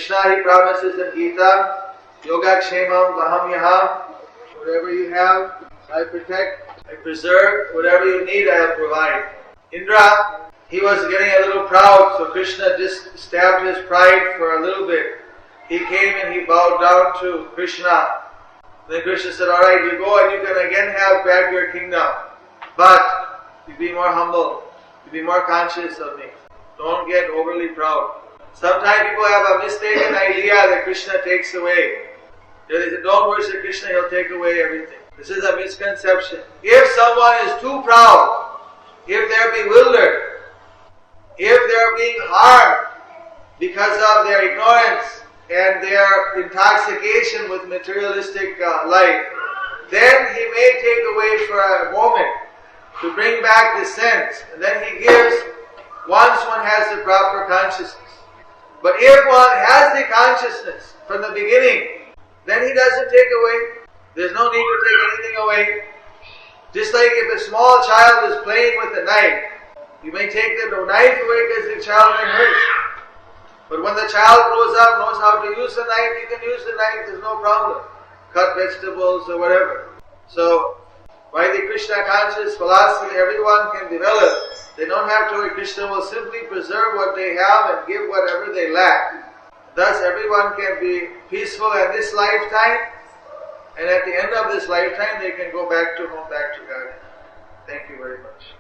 Krishna, he promises in Gita, Yoga Kshemam Vaham Yaham, whatever you have, I protect, I preserve, whatever you need, I will provide. Indra, he was getting a little proud, so Krishna just stabbed his pride for a little bit. He came and he bowed down to Krishna. Then Krishna said, alright, you go and you can again have back your kingdom. But you be more humble, you be more conscious of me. Don't get overly proud. Sometimes people have a mistaken idea that Krishna takes away. They say, don't worship Krishna, he'll take away everything. This is a misconception. If someone is too proud, if they're bewildered, if they're being harmed because of their ignorance and their intoxication with materialistic life, then he may take away for a moment to bring back the sense. And then he gives once one has the proper consciousness. But if one has the consciousness from the beginning, then he doesn't take away. There's no need to take anything away. Just like if a small child is playing with a knife, you may take the knife away because the child may hurt. But when the child grows up, knows how to use the knife, he can use the knife, there's no problem. Cut vegetables or whatever. So, by the Krishna conscious philosophy, everyone can develop. They don't have to worry. Krishna will simply preserve what they have and give whatever they lack. Thus, everyone can be peaceful in this lifetime, and at the end of this lifetime, they can go back to home, back to God. Thank you very much.